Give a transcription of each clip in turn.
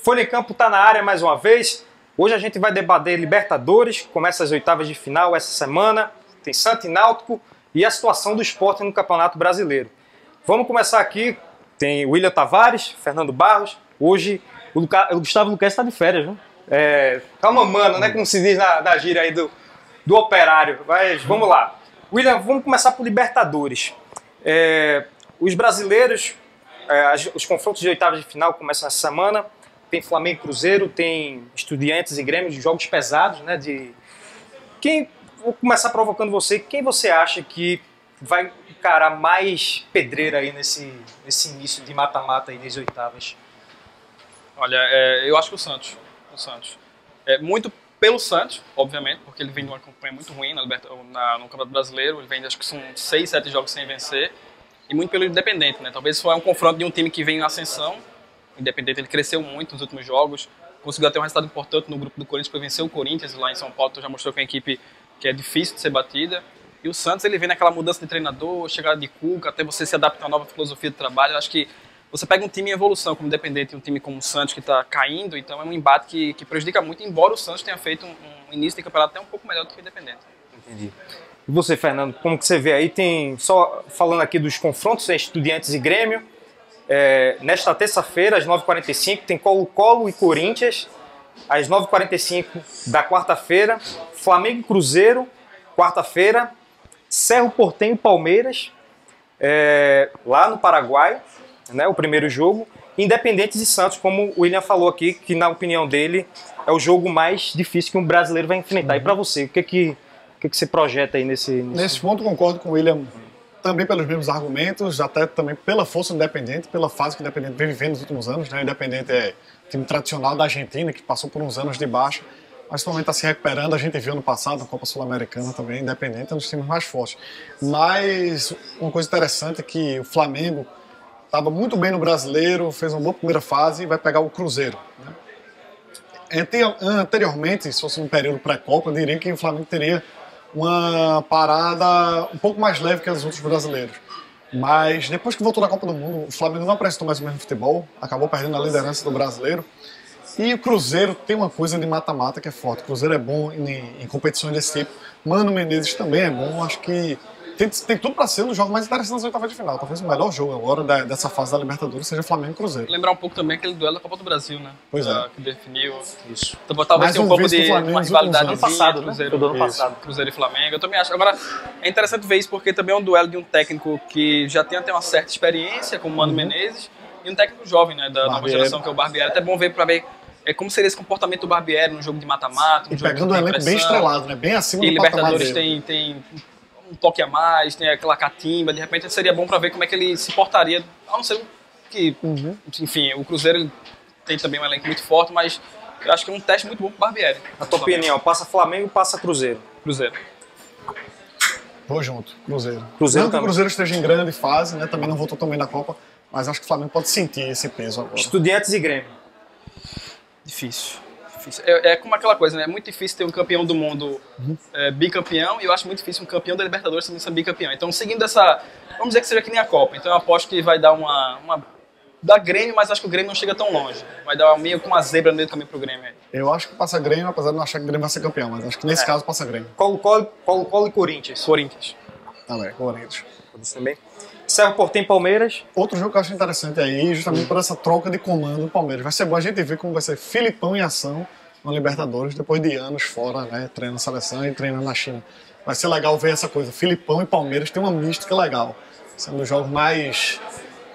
Folha em Campo está na área mais uma vez. Hoje a gente vai debater Libertadores, começa as oitavas de final essa semana, tem Santos e Náutico e a situação do Sport no Campeonato Brasileiro. Vamos começar aqui, tem William Tavares, Fernando Barros, hoje o Gustavo Luquezzi está de férias, viu? Tá mamando, né, como se diz na gíria aí do operário, mas vamos lá. William, vamos começar por Libertadores. Os brasileiros, os confrontos de oitavas de final começam essa semana. Tem Flamengo e Cruzeiro, tem Estudiantes e Grêmio, de jogos pesados, né? Vou começar provocando você. Quem você acha que vai encarar mais pedreira aí nesse início de mata-mata aí nas oitavas? Olha, eu acho que o Santos. Muito pelo Santos, obviamente, porque ele vem de uma campanha muito ruim no Campeonato Brasileiro. Ele vem, acho que são 6, 7 jogos sem vencer. E muito pelo Independente, né? Talvez foi um confronto de um time que vem em ascensão. O Independente, ele cresceu muito nos últimos jogos, conseguiu ter um resultado importante no grupo do Corinthians para vencer o Corinthians lá em São Paulo, então já mostrou que é uma equipe que é difícil de ser batida. E o Santos, ele vem naquela mudança de treinador, chegada de Cuca, até você se adaptar a uma nova filosofia de trabalho. Eu acho que você pega um time em evolução como o Independente e um time como o Santos que está caindo, então é um embate que prejudica muito, embora o Santos tenha feito um início de campeonato até um pouco melhor do que o Independente. Entendi. E você, Fernando, como que você vê aí? Só falando aqui dos confrontos, Estudiantes e Grêmio. Nesta terça-feira, às 9h45, tem Colo-Colo e Corinthians. Às 9h45 da quarta-feira, Flamengo e Cruzeiro, quarta-feira. Cerro Porteño e Palmeiras, lá no Paraguai, né, o primeiro jogo. Independentes e Santos, como o William falou aqui, que na opinião dele é o jogo mais difícil que um brasileiro vai enfrentar. E para você, o que você projeta aí nesse ponto? Concordo com o William. Também pelos mesmos argumentos, até também pela força do Independente, pela fase que o Independente vem vivendo nos últimos anos, né? O Independente é time tradicional da Argentina, que passou por uns anos de baixa, mas também está se recuperando. A gente viu no passado, na Copa Sul-Americana também, Independente é um dos times mais fortes. Mas uma coisa interessante é que o Flamengo estava muito bem no Brasileiro, fez uma boa primeira fase e vai pegar o Cruzeiro, né? Anteriormente, se fosse um período pré-Copa, eu diria que o Flamengo teria uma parada um pouco mais leve que os outros brasileiros. Mas depois que voltou da Copa do Mundo, o Flamengo não apresentou mais o mesmo futebol, acabou perdendo a liderança do brasileiro. E o Cruzeiro tem uma coisa de mata-mata que é forte. O Cruzeiro é bom em competições desse tipo. Mano Menezes também é bom. Acho que tem tudo para ser um dos jogos mais interessantes das oitavas de final. Talvez o melhor jogo agora dessa fase da Libertadores seja Flamengo e Cruzeiro. Lembrar um pouco também aquele duelo da Copa do Brasil, né? Pois é. Que definiu isso. Então, talvez tenha um pouco de uma rivalidade ano passado, Cruzeiro, né? Do ano passado. Cruzeiro e Flamengo. Eu também acho. Agora, é interessante ver isso porque também é um duelo de um técnico que já tem até uma certa experiência, como o Mano Menezes, e um técnico jovem, né? Da nova geração, que é o Barbieri. É até bom ver para ver como seria esse comportamento do Barbieri num jogo de mata-mata. E pegando um elenco bem estrelado, né? Bem acima do patamar dele. E Libertadores tem um toque a mais, tem aquela catimba, de repente seria bom para ver como é que ele se portaria, a não ser que, enfim, o Cruzeiro ele tem também um elenco muito forte, mas eu acho que é um teste muito bom pro Barbieri. Na tua opinião, passa Flamengo ou passa Cruzeiro? Cruzeiro. Vou junto, Cruzeiro. Não que o Cruzeiro esteja em grande fase, né? Também não voltou tão bem na Copa, mas acho que o Flamengo pode sentir esse peso agora. Estudiantes e Grêmio. Difícil. É como aquela coisa, né? É muito difícil ter um campeão do mundo bicampeão, e eu acho muito difícil um campeão da Libertadores também ser bicampeão. Então, seguindo essa... Vamos dizer que seja que nem a Copa. Então, eu aposto que vai dar uma da Grêmio, mas acho que o Grêmio não chega tão longe. Vai dar meio que uma zebra no meio do caminho pro Grêmio aí. Eu acho que passa Grêmio, apesar de não achar que o Grêmio vai ser campeão, mas acho que nesse caso passa Grêmio. Colo-Colo e Corinthians. Corinthians. Também, Corinthians. Também. Cerro Porteño e Palmeiras. Outro jogo que eu acho interessante aí, justamente por essa troca de comando do Palmeiras. Vai ser bom a gente ver como vai ser Filipão em ação no Libertadores, depois de anos fora, né, treinando na seleção e treinando na China. Vai ser legal ver essa coisa. Filipão e Palmeiras tem uma mística legal. São um dos jogos mais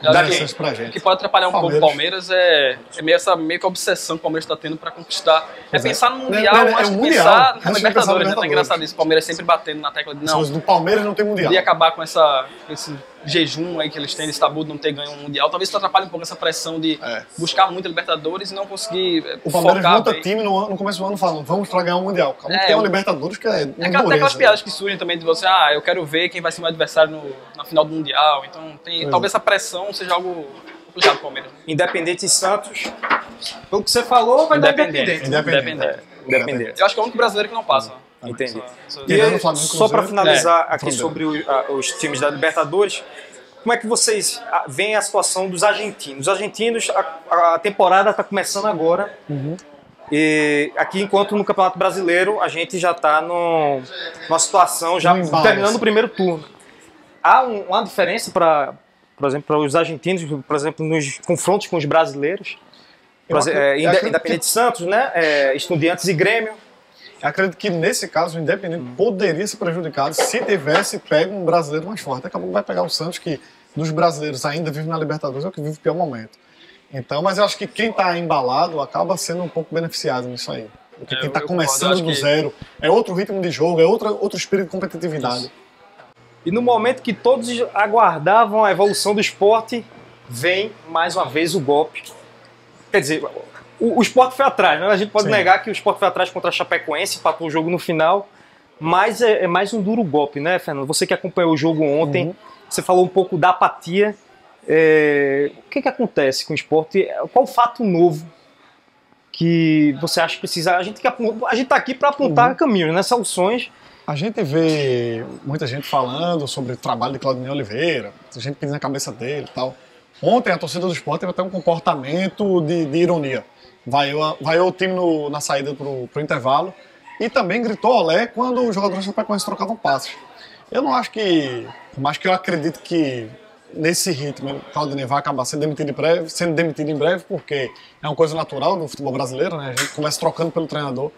interessantes pra gente. O que pode atrapalhar um pouco o Palmeiras é meio que a obsessão que o Palmeiras está tendo para conquistar. Pensar no Mundial, antes de pensar na Libertadores. Né? Tá engraçado isso, o Palmeiras sempre batendo na tecla de não. Do Palmeiras não tem Mundial. Podia acabar com esse jejum aí que eles têm, esse tabu de não ter ganho um Mundial. Talvez isso atrapalhe um pouco essa pressão de buscar muito a Libertadores e não conseguir o Palmeiras monta time no começo do ano falando, vamos pra ganhar um Mundial. Calma, tem uma Libertadores que é até aquelas piadas que surgem também de você, eu quero ver quem vai ser meu adversário na final do Mundial. Então, talvez essa pressão seja algo complicado pro Palmeiras. Independente e Santos, pelo que você falou, vai dar Independente. Independente. Eu acho que é o único brasileiro que não passa. Entendi. E aí, só para finalizar aqui sobre os times da Libertadores, como é que vocês veem a situação dos argentinos? Os argentinos, a temporada está começando agora. E aqui, enquanto no Campeonato Brasileiro, a gente já está numa situação, já terminando o primeiro turno. Há uma diferença, por exemplo, para os argentinos, por exemplo, nos confrontos com os brasileiros? Independente de Santos, né? Estudiantes e Grêmio. Eu acredito que nesse caso o Independente poderia ser prejudicado se tivesse pego um brasileiro mais forte. Acabou que vai pegar o Santos, que dos brasileiros ainda vive na Libertadores, é o que vive o pior momento. Então, mas eu acho que quem está embalado acaba sendo um pouco beneficiado nisso aí. Porque quem está começando do zero, é outro ritmo de jogo, é outro espírito de competitividade. Isso. E no momento que todos aguardavam a evolução do Sport, vem mais uma vez o golpe. Quer dizer, o Sport foi atrás, né? A gente pode negar que o Sport foi atrás contra a Chapecoense, empatou o jogo no final, mas é mais um duro golpe, né, Fernando? Você que acompanhou o jogo ontem, você falou um pouco da apatia. O que acontece com o Sport? Qual o fato novo que você acha que precisa? A gente está aqui para apontar caminhos, né? Soluções. A gente vê muita gente falando sobre o trabalho de Claudinei Oliveira, a gente pedindo na cabeça dele e tal. Ontem a torcida do Sport teve até um comportamento de ironia. Vaiou o time na saída pro intervalo e também gritou olé quando os jogadores do Chapecoense trocavam passes. Eu não acho que, por mais que eu acredito que nesse ritmo o Claudinei vai acabar sendo demitido em breve, porque é uma coisa natural no futebol brasileiro, né? A gente começa trocando pelo treinador.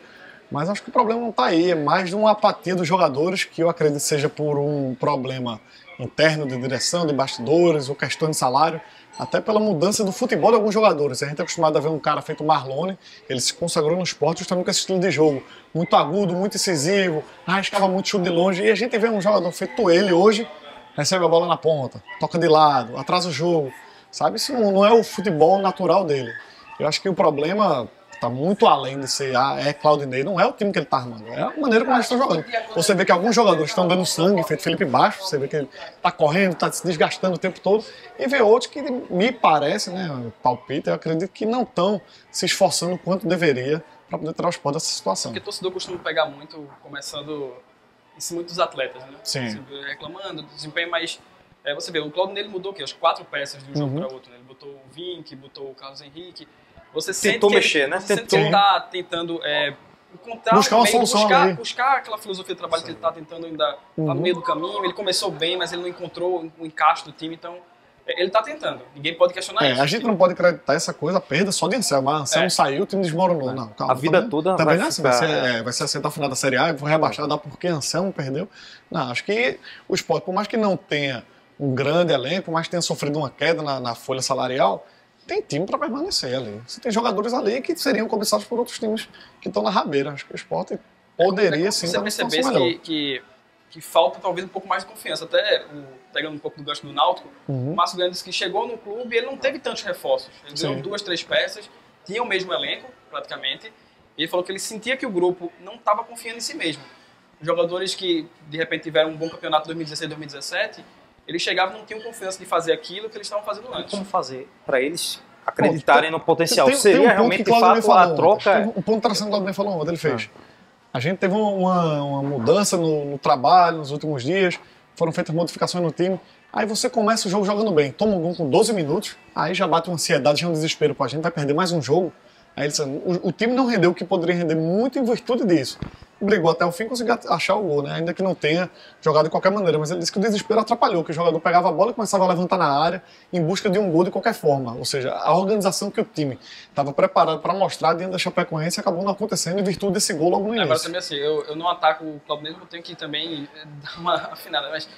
Mas acho que o problema não está aí, é mais de uma apatia dos jogadores, que eu acredito seja por um problema interno de direção, de bastidores, ou questão de salário, até pela mudança do futebol de alguns jogadores. A gente é acostumado a ver um cara feito Marlone, ele se consagrou no esporte justamente com esse estilo de jogo, muito agudo, muito incisivo, arriscava muito chute de longe, e a gente vê um jogador feito ele hoje, recebe a bola na ponta, toca de lado, atrasa o jogo, sabe? Isso não é o futebol natural dele. Eu acho que o problema está muito além de ser Claudinei, não é o time que ele está armando, é a maneira como eles estão jogando. Você vê que alguns jogadores estão dando sangue, feito Felipe Baixo, você vê que ele está correndo, está se desgastando o tempo todo, e vê outros que me parece, né, palpite, eu acredito que não estão se esforçando o quanto deveria para poder tirar os pontos dessa situação. Porque o torcedor costuma pegar muito, começando em cima dos atletas, né? Sim. Reclamando do desempenho, mas você vê, o Claudinei ele mudou o quê? As 4 peças de um jogo para outro, né? Ele botou o Vink, botou o Carlos Henrique. Você tentou mexer, né? Você está tentando encontrar buscar uma solução, buscar aquela filosofia de trabalho que ele está tentando ainda tá no meio do caminho. Ele começou bem, mas ele não encontrou o encaixe do time, então ele está tentando. Ninguém pode questionar isso. A gente não pode acreditar essa coisa, a perda só de Anselmo. Anselmo saiu, o time desmoronou. Não, calma, a vida toda também vai ficar... vai ser assim até o final da Série A, vou rebaixar, dá porque Anselmo perdeu. Não, acho que o Sport, por mais que não tenha um grande elenco, por mais que tenha sofrido uma queda na folha salarial, tem time para permanecer ali. Você tem jogadores ali que seriam cobiçados por outros times que estão na rabeira. Acho que o Sport poderia sim. Você percebesse que falta talvez um pouco mais de confiança. Até pegando um pouco do gancho do Náutico, o Márcio Grande disse que chegou no clube e ele não teve tantos reforços. Ele deu 2, 3 peças, tinha o mesmo elenco praticamente. E ele falou que ele sentia que o grupo não estava confiando em si mesmo. Os jogadores que de repente tiveram um bom campeonato 2016, 2017, eles chegavam e não tinham confiança de fazer aquilo que eles estavam fazendo antes. Como fazer para eles acreditarem no potencial? Seria realmente, de fato, a troca... Um ponto interessante que o Claudinei falou ontem, ele fez. A gente teve uma mudança no trabalho nos últimos dias, foram feitas modificações no time, aí você começa o jogo jogando bem, toma um gol com 12 minutos, aí já bate uma ansiedade, já é um desespero, a gente vai perder mais um jogo. Aí ele disse, o time não rendeu o que poderia render muito em virtude disso. Brigou até o fim e conseguiu achar o gol, né? Ainda que não tenha jogado de qualquer maneira. Mas ele disse que o desespero atrapalhou, que o jogador pegava a bola e começava a levantar na área em busca de um gol de qualquer forma. Ou seja, a organização que o time estava preparado para mostrar diante da Chapecoense acabou não acontecendo em virtude desse gol logo no início. Agora também assim, eu não ataco o Claudinei, eu tenho que também dar uma afinada. Mas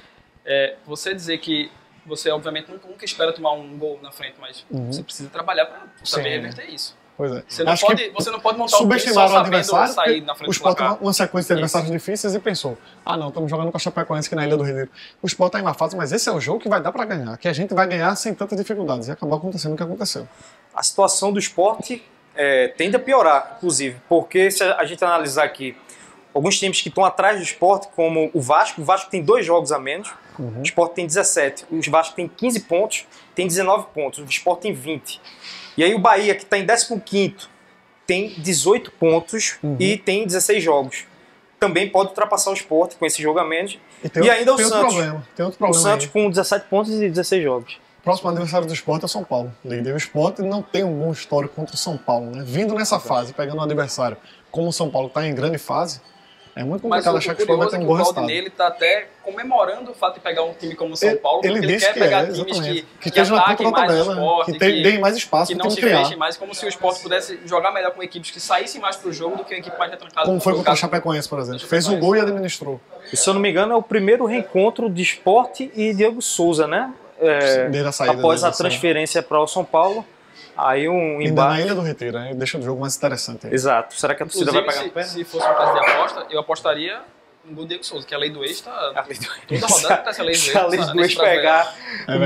você dizer que você obviamente nunca espera tomar um gol na frente, mas você precisa trabalhar para saber reverter isso. Pois é. Você não pode montar um time só sabendo sair na frente do placar. Uma sequência de adversários difíceis e pensou, não, estamos jogando com a Chapecoense aqui na Ilha do Retiro. O Sport está em uma fase, mas esse é o jogo que vai dar para ganhar, que a gente vai ganhar sem tantas dificuldades. E acabou acontecendo o que aconteceu. A situação do Sport tende a piorar, inclusive, porque se a gente analisar aqui alguns times que estão atrás do Sport, como o Vasco tem 2 jogos a menos, o Sport tem 17, o Vasco tem 15 pontos, tem 19 pontos, o Sport tem 20. E aí o Bahia, que está em 15º, tem 18 pontos e tem 16 jogos. também pode ultrapassar o Sport com esse jogo a menos. E ainda o tem Santos. Tem outro problema O Santos aí. com 17 pontos e 16 jogos. O próximo adversário do Sport é o São Paulo. Líder. O Sport não tem um bom histórico contra o São Paulo, né? Vindo nessa fase, pegando um adversário como o São Paulo está em grande fase, é muito Mas complicado o achar que o Sport vai ter um curioso é que bom o resultado. Valdinei, ele tá até comemorando o fato de pegar um time como o São Paulo, Ele porque ele disse quer que pegar times exatamente. que esteja na ataquem ponta da mais o tabela, Sport, que deem mais espaço que para não o se time criar. fechem mais, como se o Sport pudesse jogar melhor com equipes que saíssem mais pro jogo do que uma equipe mais retrancada. Como foi No contra o caso, Chapecoense, por exemplo. Fez o gol e administrou. E, se eu não me engano, é o primeiro reencontro de Sport e Diego Souza, né? Desde a saída Após a dele, transferência para o São Paulo. Aí um Ainda na embate. Ilha do Retiro, né? Deixa o jogo mais interessante. Aí. Exato. Será que a torcida vai inclusive, pegar no pé? se fosse um caso de aposta, eu apostaria no gol do Diego Souza, que a lei do ex tá... Toda rodada acontece a lei do ex. Se a lei do ex pegar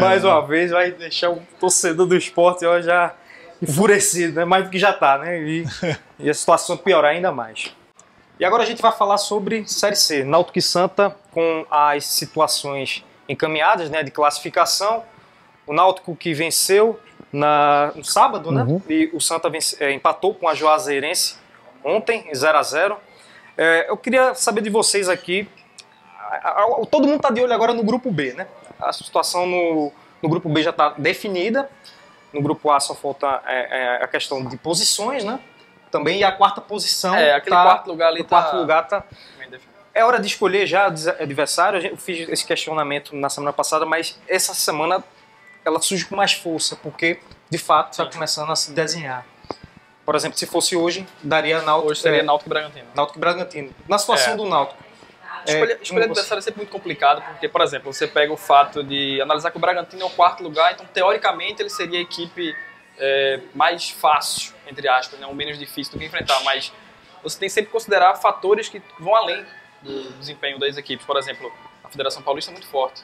mais uma vez, vai deixar o torcedor do Sport ó, já enfurecido, né? Mais do que já tá, né? E a situação piorar ainda mais. E agora a gente vai falar sobre Série C. Náutico e Santa com as situações encaminhadas, né, de classificação. O Náutico que venceu no sábado, né? E o Santa empatou com a Juazeirense ontem, em 0-0. Eu queria saber de vocês aqui. Todo mundo está de olho agora no grupo B, né? A situação no grupo B já está definida. No grupo A só falta a questão de posições, né? Também e a quarta posição. Aquele quarto lugar ali tá. É hora de escolher já adversário. Eu fiz esse questionamento na semana passada, mas essa semana ela surge com mais força, porque de fato está começando a se desenhar. Por exemplo, se fosse hoje, daria Náutico. Hoje seria Náutico e Bragantino. Náutico e Bragantino. Na situação do Náutico. Escolher adversário é sempre muito complicado, porque, por exemplo, você pega o fato de analisar que o Bragantino é o quarto lugar, então teoricamente ele seria a equipe mais fácil, entre aspas, né, o menos difícil do que enfrentar, mas você tem sempre que considerar fatores que vão além do desempenho das equipes. Por exemplo, a Federação Paulista é muito forte.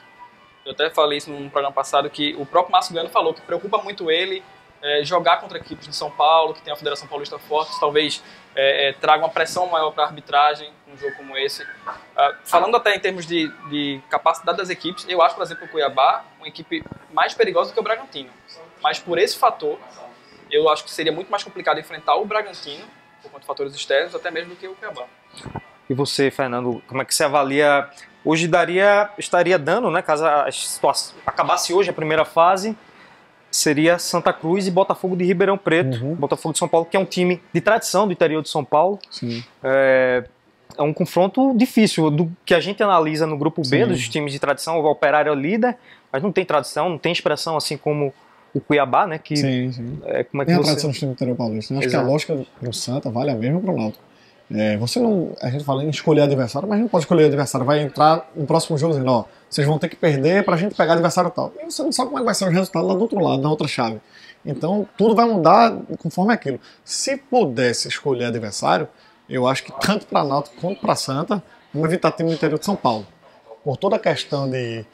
Eu até falei isso num programa passado, que o próprio Márcio Gano falou que preocupa muito ele jogar contra equipes de São Paulo, que tem a Federação Paulista forte, talvez traga uma pressão maior para a arbitragem num jogo como esse. Falando até em termos de capacidade das equipes, eu acho, por exemplo, o Cuiabá uma equipe mais perigosa do que o Bragantino. Mas por esse fator, eu acho que seria muito mais complicado enfrentar o Bragantino, por conta de fatores externos, até mesmo do que o Cuiabá. E você, Fernando, como é que você avalia? Hoje estaria dando, né, caso a situação acabasse hoje a primeira fase, seria Santa Cruz e Botafogo de Ribeirão Preto. Botafogo de São Paulo, que é um time de tradição do interior de São Paulo. Sim. É um confronto difícil, do que a gente analisa no grupo B, dos times de tradição. O Operário é o líder, mas não tem tradição, não tem expressão assim como o Cuiabá, né? Que, sim. Como é que tem a você... tradição do time do interior paulista. Acho Exato. que a lógica do Santa vale a mesma para o Náutico. Você não, a gente fala em escolher adversário, mas não pode escolher adversário. Vai entrar no próximo jogo dizendo, vocês vão ter que perder pra gente pegar adversário tal. E você não sabe como é que vai ser o resultado lá do outro lado, na outra chave. Então, tudo vai mudar conforme aquilo. Se pudesse escolher adversário, eu acho que tanto para Náutico quanto para Santa, vamos evitar time do interior de São Paulo. Por toda a questão de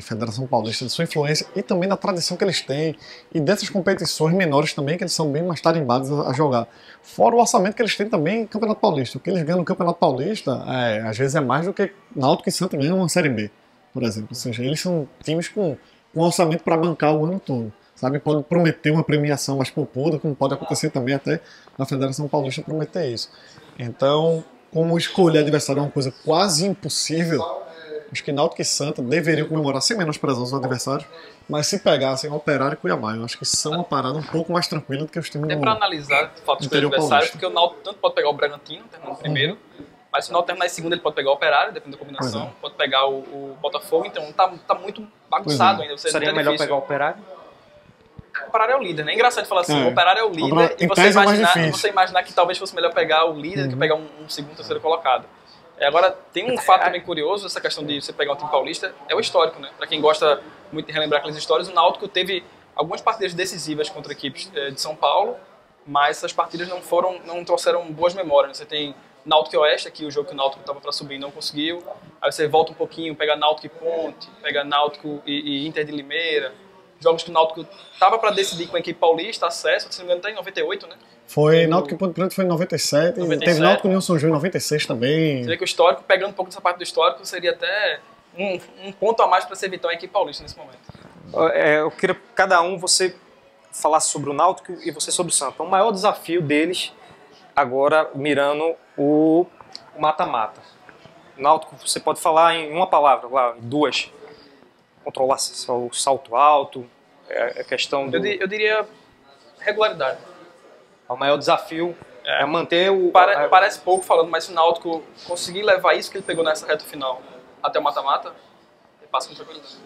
Federação Paulista, de sua influência e também da tradição que eles têm e dessas competições menores também, que eles são bem mais tarimbados a jogar. Fora o orçamento que eles têm também no Campeonato Paulista. O que eles ganham no Campeonato Paulista, às vezes é mais do que Náutico e Santa ganham uma Série B, por exemplo. Ou seja, eles são times com orçamento para bancar o ano todo. Sabe? Pode prometer uma premiação mais popular, como pode acontecer também até na Federação Paulista prometer isso. Então, como escolher adversário é uma coisa quase impossível, acho que Náutico e Santa deveriam comemorar sem menosprezar os adversários, mas se pegassem Operário e Cuiabá, eu acho que são uma parada um pouco mais tranquila do que os times Até para analisar o fato de escolher adversário, porque o Náutico tanto pode pegar o Bragantino, terminando primeiro, mas se o Náutico terminar em segundo, ele pode pegar o Operário, dependendo da combinação, pode pegar o Botafogo, então tá muito bagunçado ainda. Seria melhor pegar o Operário? O Operário é o líder, né? É engraçado falar assim, o Operário é o líder e você imaginar que talvez fosse melhor pegar o líder do que pegar um segundo, terceiro colocado. Agora, tem um fato também curioso, essa questão de você pegar um time paulista, é o histórico, né? Para quem gosta muito de relembrar aquelas histórias, o Náutico teve algumas partidas decisivas contra equipes de São Paulo, mas essas partidas não trouxeram boas memórias. Você tem Náutico e Oeste, aqui o jogo que o Náutico estava para subir e não conseguiu. Aí você volta um pouquinho, pega Náutico e Ponte, pega Náutico e Inter de Limeira. Jogos que o Náutico estava para decidir com a equipe paulista, acesso, se não me engano, está em 98, né? Foi, Náutico e Ponte Preta foi em 97, teve Náutico e União São João em 96 também. Você vê que o histórico, pegando um pouco dessa parte do histórico, seria até um ponto a mais para se evitar a equipe paulista nesse momento. Eu queria que cada um você falasse sobre o Náutico e você sobre o Santa. O maior desafio deles, agora mirando o o mata-mata. Náutico, você pode falar em uma palavra, lá, em duas. Controlar o salto alto, a questão do... Eu diria regularidade. O maior desafio é manter o... Parece pouco falando, mas se o Náutico conseguir levar isso que ele pegou nessa reta final até o mata-mata, ele passa com tranquilidade.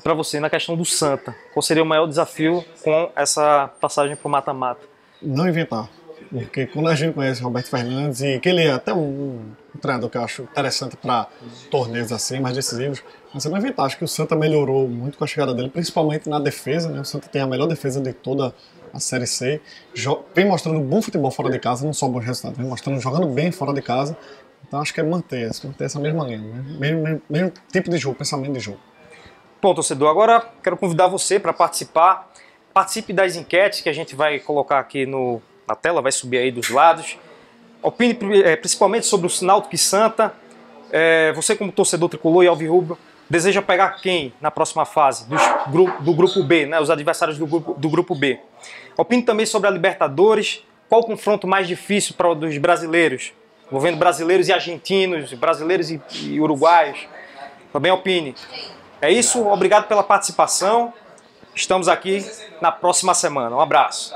Para você, na questão do Santa, qual seria o maior desafio com essa passagem para o mata-mata? Não inventar. Porque quando a gente conhece o Roberto Fernandes, e que ele é até um treinador que eu acho interessante para torneios assim, mais decisivos, mas você não inventar. Acho que o Santa melhorou muito com a chegada dele, principalmente na defesa, né? O Santa tem a melhor defesa de toda a Série C. Vem mostrando bom futebol fora de casa, não só bons resultados, vem mostrando, jogando bem fora de casa. Então acho que é manter essa mesma linha, né? Mesmo tipo de jogo, pensamento de jogo. Bom, torcedor, agora quero convidar você para participar. Participe das enquetes que a gente vai colocar aqui na tela, vai subir aí dos lados. Opine principalmente sobre o Náutico e Santa. Você, como torcedor tricolor e alvirrubro, deseja pegar quem na próxima fase do grupo B, né, os adversários do grupo B? Opine também sobre a Libertadores. Qual o confronto mais difícil para os brasileiros? Envolvendo brasileiros e argentinos, brasileiros e uruguaios. Também opine. É isso, obrigado pela participação. Estamos aqui na próxima semana. Um abraço.